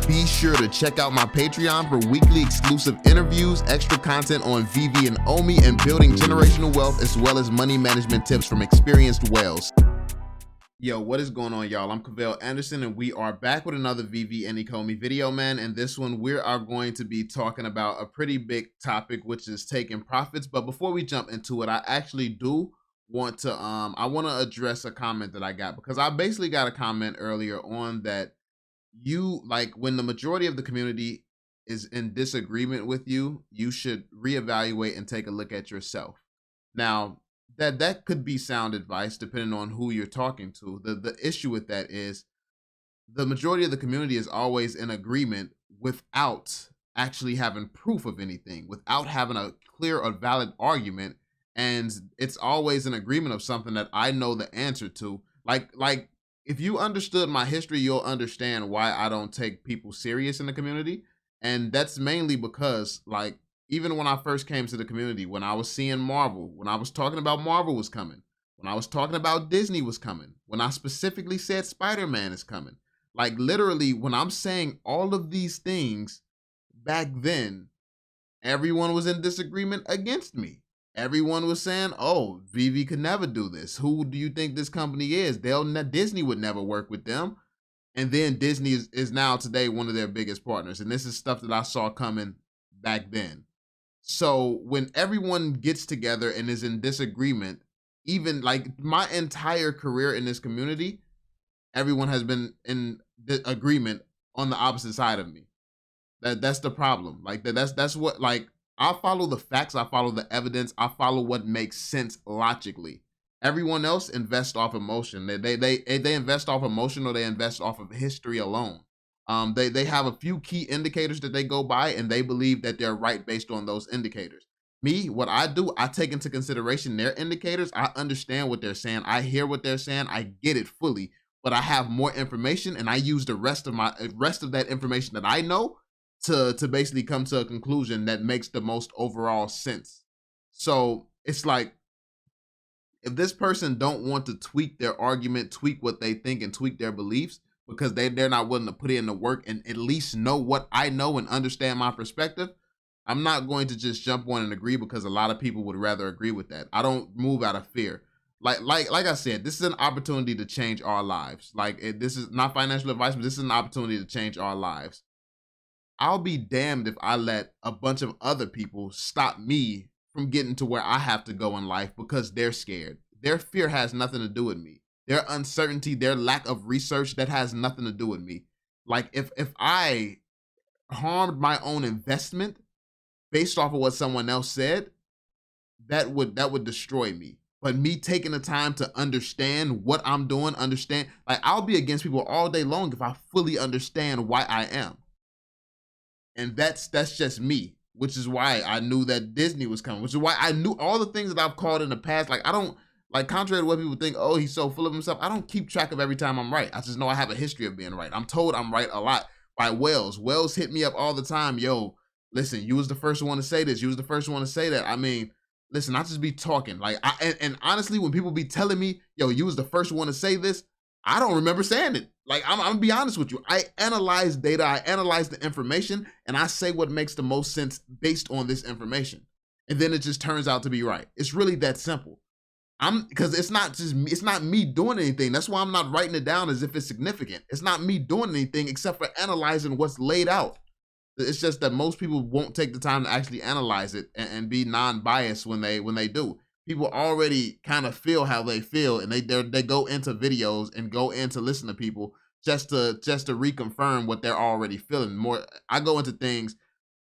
Be sure to check out my Patreon for weekly exclusive interviews, extra content on Veve and Omi, and building generational wealth, as well as money management tips from experienced whales. Yo, what is going on, y'all? I'm Cavell Anderson, and we are back with another Veve and Ecomi video, man. And this one, we are going to be talking about a pretty big topic, which is taking profits. But before we jump into it, I actually do want to I want to address a comment that I got, because I basically got a comment earlier on that you, like, when the majority of the community is in disagreement with you, you should reevaluate and take a look at yourself. Now, that could be sound advice depending on who you're talking to. The issue with that is the majority of the community is always in agreement without actually having proof of anything, without having a clear or valid argument, and it's always an agreement of something that I know the answer to. Like if you understood my history, you'll understand why I don't take people serious in the community. And that's mainly because, like, even when I first came to the community, when I was seeing Marvel, when I was talking about Marvel was coming, when I was talking about Disney was coming, when I specifically said Spider-Man is coming, like, literally, when I'm saying all of these things back then, everyone was in disagreement against me. Everyone was saying, oh, Veve could never do this. Who do you think this company is? Disney would never work with them. And then Disney is now today one of their biggest partners. And this is stuff that I saw coming back then. So when everyone gets together and is in disagreement, even like my entire career in this community, everyone has been in agreement on the opposite side of me. That's the problem. Like that's what, like, I follow the facts, I follow the evidence, I follow what makes sense logically. Everyone else invests off emotion. They invest off emotion, or they invest off of history alone. They have a few key indicators that they go by, and they believe that they're right based on those indicators. Me, what I do, I take into consideration their indicators. I understand what they're saying. I hear what they're saying. I get it fully, but I have more information, and I use the rest of that information that I know to basically come to a conclusion that makes the most overall sense. So it's like, if this person don't want to tweak their argument, tweak what they think, and tweak their beliefs, because they're not willing to put in the work and at least know what I know and understand my perspective, I'm not going to just jump on and agree, because a lot of people would rather agree with that. I don't move out of fear. Like I said, this is an opportunity to change our lives. This is not financial advice, but this is an opportunity to change our lives. I'll be damned if I let a bunch of other people stop me from getting to where I have to go in life because they're scared. Their fear has nothing to do with me. Their uncertainty, their lack of research, that has nothing to do with me. Like, if I harmed my own investment based off of what someone else said, that would destroy me. But me taking the time to understand what I'm doing, like, I'll be against people all day long if I fully understand why I am. And that's just me, which is why I knew that Disney was coming, which is why I knew all the things that I've called in the past. Like, I don't, like, contrary to what people think, oh, he's so full of himself, I don't keep track of every time I'm right. I just know I have a history of being right. I'm told I'm right a lot by whales. Whales hit me up all the time. Yo, listen, you was the first one to say this. You was the first one to say that. I mean, listen, I just be talking. Like, and honestly, when people be telling me, yo, you was the first one to say this, I don't remember saying it. Like, I'm gonna be honest with you. I analyze data, I analyze the information, and I say what makes the most sense based on this information. And then it just turns out to be right. It's really that simple. Because it's not me doing anything. That's why I'm not writing it down as if it's significant. It's not me doing anything except for analyzing what's laid out. It's just that most people won't take the time to actually analyze it and be non-biased when they do. People already kind of feel how they feel, and they go into videos and go in to listen to people just to reconfirm what they're already feeling. More, I go into things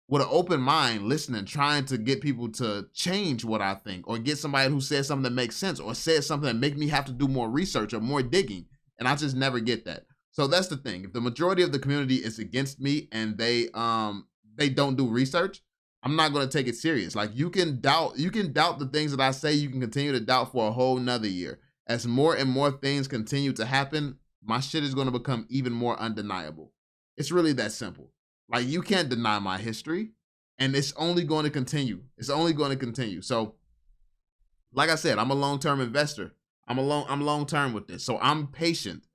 with an open mind, listening, trying to get people to change what I think, or get somebody who says something that makes sense, or says something that make me have to do more research or more digging, and I just never get that. So that's the thing. If the majority of the community is against me and they don't do research, I'm not going to take it serious. Like, you can doubt the things that I say. You can continue to doubt for a whole nother year. As more and more things continue to happen, my shit is going to become even more undeniable. It's really that simple. Like, you can't deny my history, and it's only going to continue. It's only going to continue. So, like I said, I'm a long-term investor. I'm long-term with this. So I'm patient.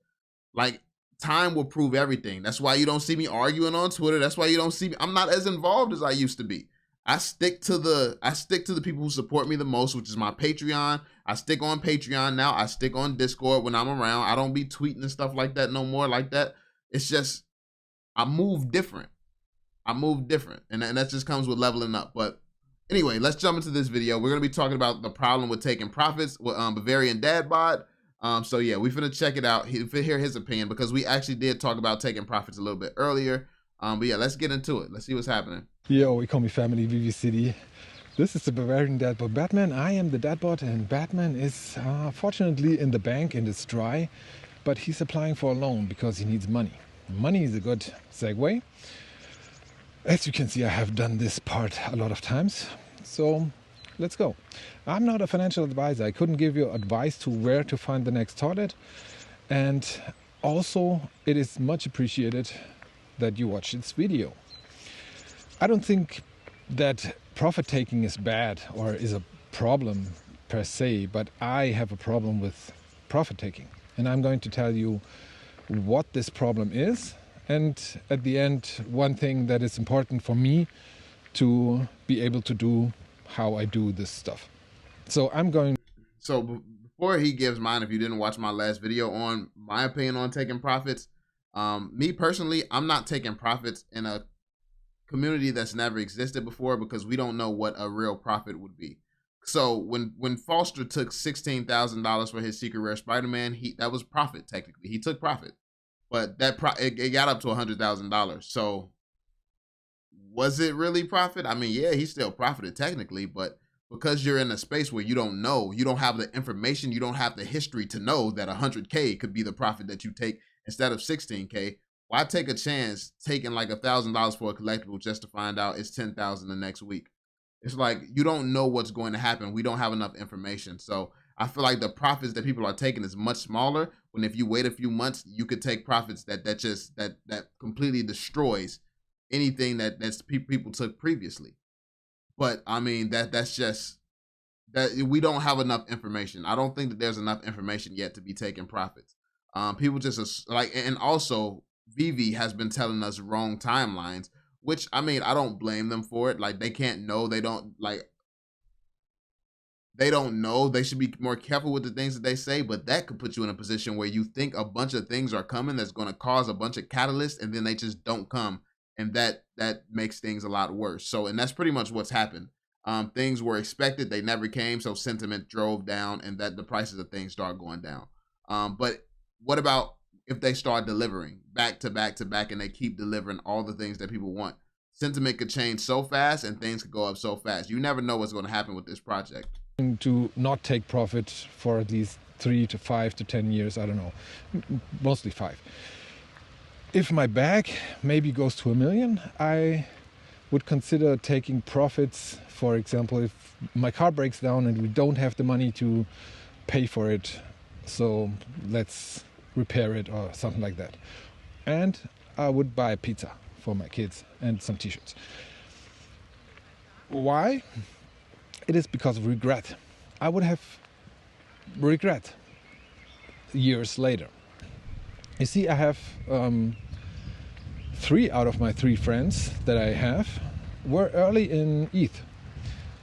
Like, time will prove everything. That's why you don't see me arguing on Twitter. That's why you don't see me. I'm not as involved as I used to be. I stick to the people who support me the most, which is my Patreon. I stick on Patreon now. I stick on Discord when I'm around. I don't be tweeting and stuff like that no more like that. It's just, I move different. And that just comes with leveling up. But anyway, let's jump into this video. We're going to be talking about the problem with taking profits with Bavarian Dad Bod. So yeah, we finna check it out. Hear his opinion, because we actually did talk about taking profits a little bit earlier. But yeah, let's get into it. Let's see what's happening. Yo, Ecomi family, Veve City. This is the Bavarian Dadbot Batman. I am the Dadbot, and Batman is fortunately in the bank and it's dry, but he's applying for a loan because he needs money. Money is a good segue. As you can see, I have done this part a lot of times. So let's go. I'm not a financial advisor. I couldn't give you advice to where to find the next toilet. And also, it is much appreciated that you watch this video. I don't think that profit taking is bad or is a problem per se, but I have a problem with profit taking. And I'm going to tell you what this problem is. And at the end, one thing that is important for me to be able to do how I do this stuff. So before he gives mine, if you didn't watch my last video on my opinion on taking profits, me personally, I'm not taking profits in a community that's never existed before, because we don't know what a real profit would be. So when Foster took $16,000 for his secret rare Spider-Man, that was profit technically. He took profit, but it got up to $100,000. So was it really profit? I mean, yeah, he still profited technically, but because you're in a space where you don't know, you don't have the information, you don't have the history to know that 100K could be the profit that you take instead of 16K. Why take a chance taking like $1,000 for a collectible just to find out it's 10,000 the next week? It's like, you don't know what's going to happen. We don't have enough information. So I feel like the profits that people are taking is much smaller, when if you wait a few months, you could take profits that completely destroys anything that people took previously. But I mean, that's just that we don't have enough information. I don't think that there's enough information yet to be taking profits. People just like, and also Veve has been telling us wrong timelines, which, I mean, I don't blame them for it. Like, they can't know. They don't know. They should be more careful with the things that they say, but that could put you in a position where you think a bunch of things are coming that's going to cause a bunch of catalysts, and then they just don't come. And that makes things a lot worse. So, and that's pretty much what's happened. Things were expected. They never came. So sentiment drove down, and that the prices of things start going down. But what about if they start delivering back to back to back, and they keep delivering all the things that people want? Sentiment could change so fast, and things could go up so fast. You never know what's going to happen with this project. To not take profit for at least 3 to 5 to 10 years, I don't know, mostly 5. If my bag maybe goes to $1 million, I would consider taking profits. For example, if my car breaks down and we don't have the money to pay for it, so let's repair it or something like that. And I would buy a pizza for my kids and some t-shirts. Why? It is because of regret. I would have regret years later. You see, I have 3 out of my 3 friends that I have were early in ETH.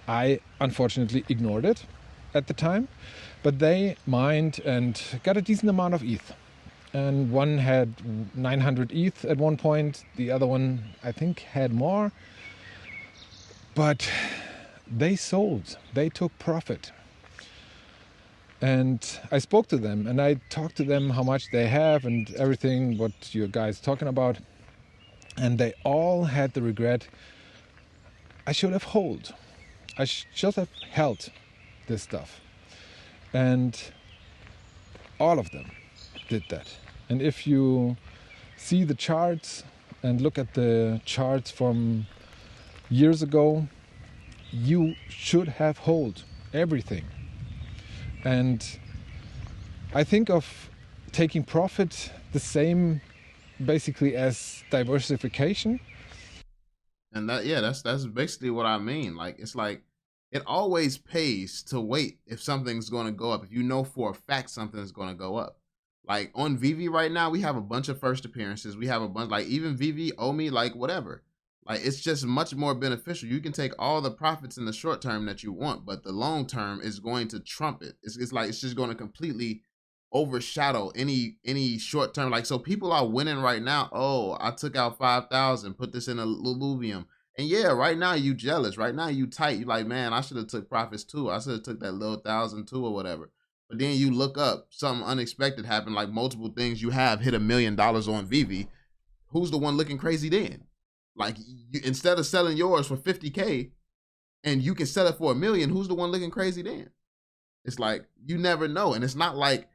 I unfortunately ignored it at the time, but they mined and got a decent amount of ETH. And one had 900 ETH at one point, the other one I think had more. But they sold, they took profit. And I spoke to them and I talked to them how much they have and everything, what you guys talking about. And they all had the regret, I should have held. I should have held this stuff. And all of them did that. And if you see the charts and look at the charts from years ago, you should have held everything. And I think of taking profit the same basically as diversification. And that's basically what I mean. Like, it's like, it always pays to wait if something's going to go up. If you know for a fact something's going to go up, Like on Veve right now, we have a bunch of first appearances. We have a bunch, like even Veve, Omi, like whatever. Like it's just much more beneficial. You can take all the profits in the short term that you want, but the long term is going to trump it. It's like it's just going to completely overshadow any short term. Like, so people are winning right now. Oh, I took out 5,000, put this in a Luluvium. And yeah, right now you jealous. Right now you tight. You like, man, I should have took profits too. I should have took that little 1,000 too or whatever. But then you look up, something unexpected happened, like multiple things you have hit $1 million on Veve. Who's the one looking crazy then? Like, instead of selling yours for 50K and you can sell it for $1 million, who's the one looking crazy then? It's like, you never know. And it's not like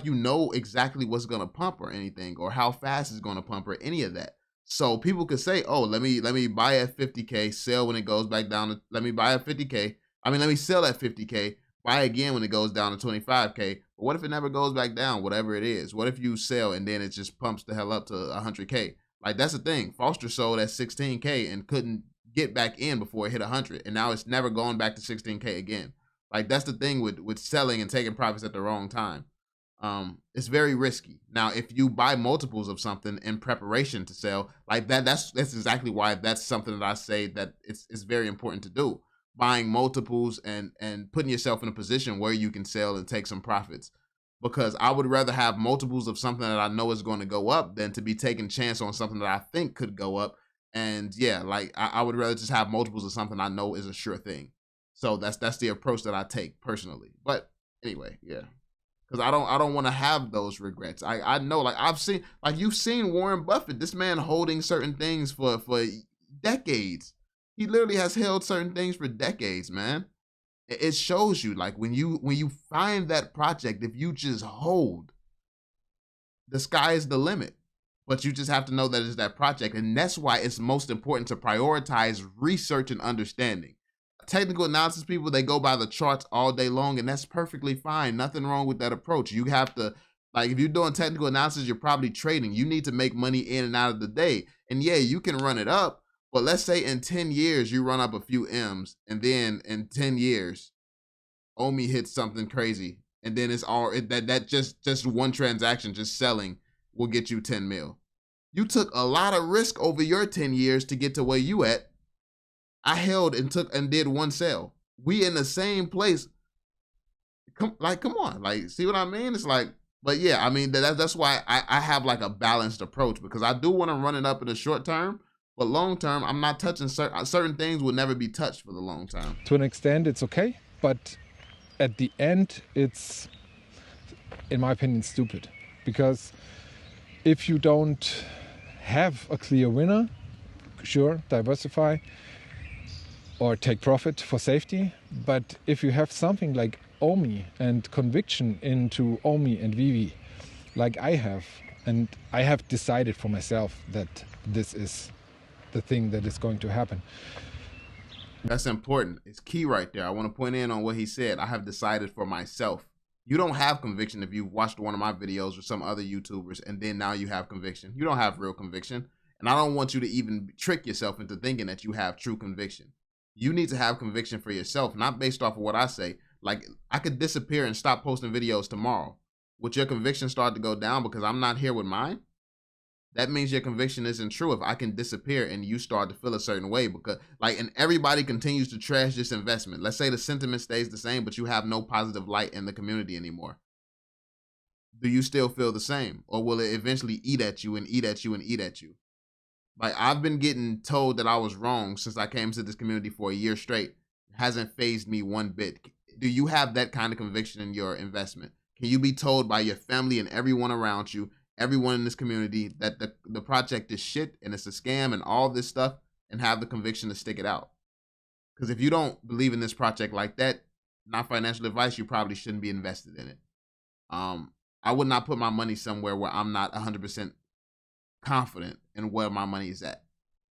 you know exactly what's going to pump or anything, or how fast it's going to pump or any of that. So people could say, oh, let me buy at 50K, sell when it goes back down to, let me buy at 50K. I mean, let me sell at 50K, buy again when it goes down to 25K. But what if it never goes back down, whatever it is? What if you sell and then it just pumps the hell up to 100K? Like, that's the thing. Foster sold at 16K and couldn't get back in before it hit 100. And now it's never going back to 16K again. Like, that's the thing with selling and taking profits at the wrong time. It's very risky. Now, if you buy multiples of something in preparation to sell, like that's exactly why that's something that I say that it's very important to do. Buying multiples and putting yourself in a position where you can sell and take some profits. Because I would rather have multiples of something that I know is going to go up than to be taking chance on something that I think could go up. And yeah, like I would rather just have multiples of something I know is a sure thing. So that's the approach that I take personally. But anyway, yeah. Because I don't want to have those regrets. I know, like you've seen Warren Buffett, this man holding certain things for decades. He literally has held certain things for decades, man. It shows you, like, when you find that project, if you just hold, the sky is the limit. But you just have to know that it's that project. And that's why it's most important to prioritize research and understanding. Technical analysis people, they go by the charts all day long, and that's perfectly fine. Nothing wrong with that approach. You have to, like, if you're doing technical analysis, you're probably trading. You need to make money in and out of the day. And yeah, you can run it up, but let's say in 10 years, you run up a few M's, and then in 10 years, Omi hits something crazy. And then it's all, that just one transaction, just selling, will get you 10 mil. You took a lot of risk over your 10 years to get to where you at. I held and did one sale. We in the same place. Come on, like, see what I mean? It's like, but yeah, I mean, that's why I have like a balanced approach, because I do want to run it up in the short term, but long term, I'm not touching certain things will never be touched for the long term. To an extent, it's okay, but at the end, it's, in my opinion, stupid, because if you don't have a clear winner, sure, diversify or take profit for safety. But if you have something like Omi and conviction into Omi and Veve, like I have, and I have decided for myself that this is the thing that is going to happen. That's important. It's key right there. I want to point in on what he said. I have decided for myself. You don't have conviction if you've watched one of my videos or some other YouTubers and then now you have conviction. You don't have real conviction. And I don't want you to even trick yourself into thinking that you have true conviction. You need to have conviction for yourself, not based off of what I say. Like, I could disappear and stop posting videos tomorrow. Would your conviction start to go down because I'm not here with mine? That means your conviction isn't true if I can disappear and you start to feel a certain way, because, like, and everybody continues to trash this investment. Let's say the sentiment stays the same, but you have no positive light in the community anymore. Do you still feel the same? Or will it eventually eat at you and eat at you and eat at you? Like, I've been getting told that I was wrong since I came to this community for a year straight. It hasn't fazed me one bit. Do you have that kind of conviction in your investment? Can you be told by your family and everyone around you, everyone in this community, that the project is shit and it's a scam and all this stuff, and have the conviction to stick it out? Because if you don't believe in this project like that, not financial advice, you probably shouldn't be invested in it. I would not put my money somewhere where I'm not 100% confident in where my money is at.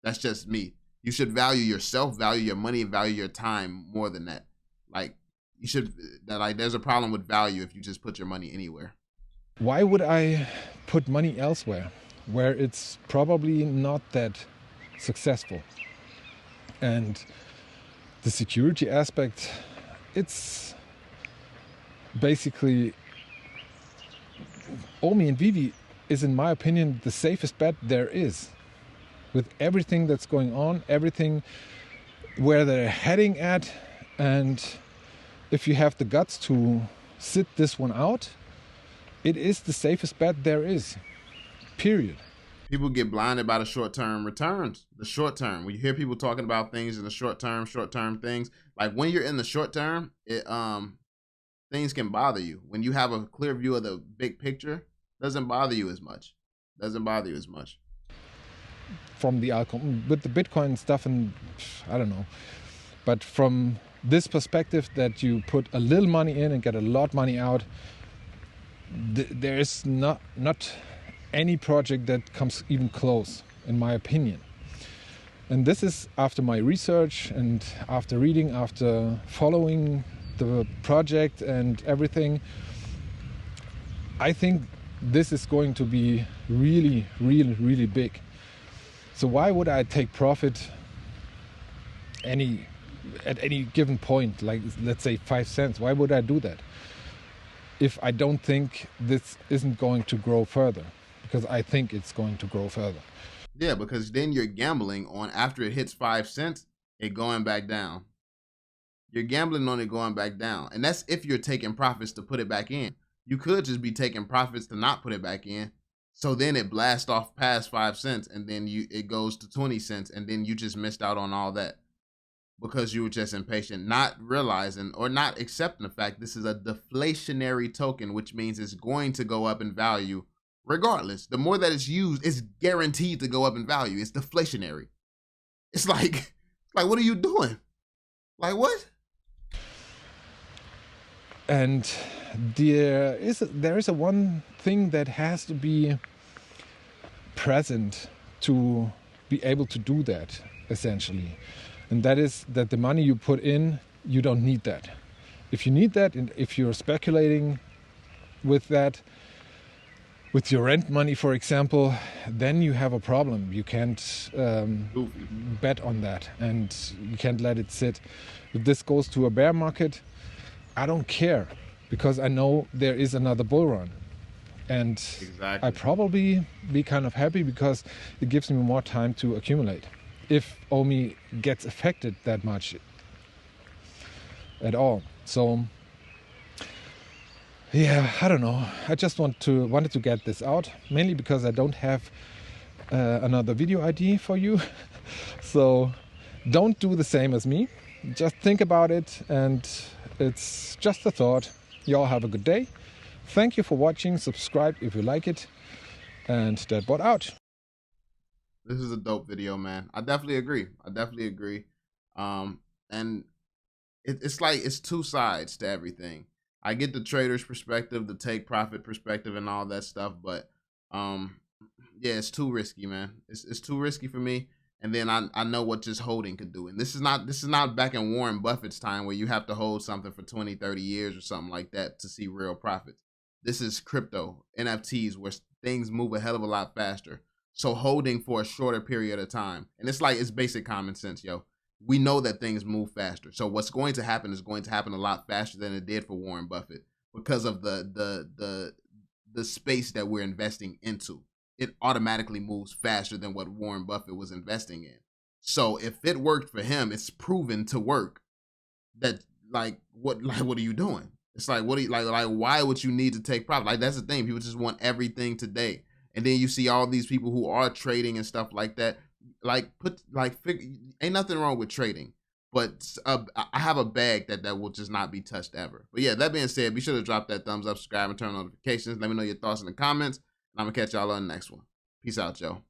That's just me. You should value yourself, value your money, and value your time more than that. Like, you should, like, there's a problem with value if you just put your money anywhere. Why would I put money elsewhere where it's probably not that successful? And the security aspect, it's basically Omi and Veve is, in my opinion, the safest bet there is. With everything that's going on, everything where they're heading at, and if you have the guts to sit this one out, it is the safest bet there is, period. People get blinded by the short-term returns. The short term, when you hear people talking about things in the short term things, like when you're in the short term, things can bother you. When you have a clear view of the big picture, doesn't bother you as much. From the outcome with the Bitcoin stuff, and I don't know, but from this perspective that you put a little money in and get a lot money out, there is not any project that comes even close, in my opinion. And this is after my research and after reading, after following the project and everything. I think this is going to be really, really, really big. So why would I take profit at any given point, like let's say 5 cents? Why would I do that if I don't think this isn't going to grow further? Because I think it's going to grow further. Yeah, because then you're gambling on, after it hits 5 cents, it going back down. You're gambling on it going back down. And that's if you're taking profits to put it back in. You could just be taking profits to not put it back in. So then it blasts off past 5 cents, and then it goes to 20 cents, and then you just missed out on all that because you were just impatient, not realizing or not accepting the fact this is a deflationary token, which means it's going to go up in value regardless. The more that it's used, it's guaranteed to go up in value. It's deflationary. It's like what are you doing? Like what? And there is a one thing that has to be present to be able to do that, essentially. And that is that the money you put in, you don't need that. If you need that, and if you're speculating with that, with your rent money, for example, then you have a problem. You can't bet on that, and you can't let it sit. If this goes to a bear market, I don't care, because I know there is another bull run. And exactly. I probably be kind of happy because it gives me more time to accumulate. If Omi gets affected that much at all. So yeah, I don't know. I just wanted to get this out, mainly because I don't have another video ID for you. So don't do the same as me. Just think about it, and it's just a thought. You all have a good day. Thank you for watching. Subscribe if you like it. And Deadbot out. This is a dope video, man. I definitely agree. And it's like it's two sides to everything. I get the trader's perspective, the take profit perspective, and all that stuff, but yeah, it's too risky, man. It's too risky for me. And then I know what just holding could do. And this is not back in Warren Buffett's time where you have to hold something for 20, 30 years or something like that to see real profits. This is crypto, NFTs, where things move a hell of a lot faster. So holding for a shorter period of time. And it's basic common sense, yo. We know that things move faster. So what's going to happen is going to happen a lot faster than it did for Warren Buffett because of the space that we're investing into. It automatically moves faster than what Warren Buffett was investing in. So if it worked for him, it's proven to work. That what are you doing? It's like what do you like why would you need to take profit? Like that's the thing. People just want everything today. And then you see all these people who are trading and stuff like that. Ain't nothing wrong with trading, but I have a bag that will just not be touched ever. But yeah, that being said, be sure to drop that thumbs up, subscribe, and turn on notifications. Let me know your thoughts in the comments, and I'm gonna catch y'all on the next one. Peace out, y'all.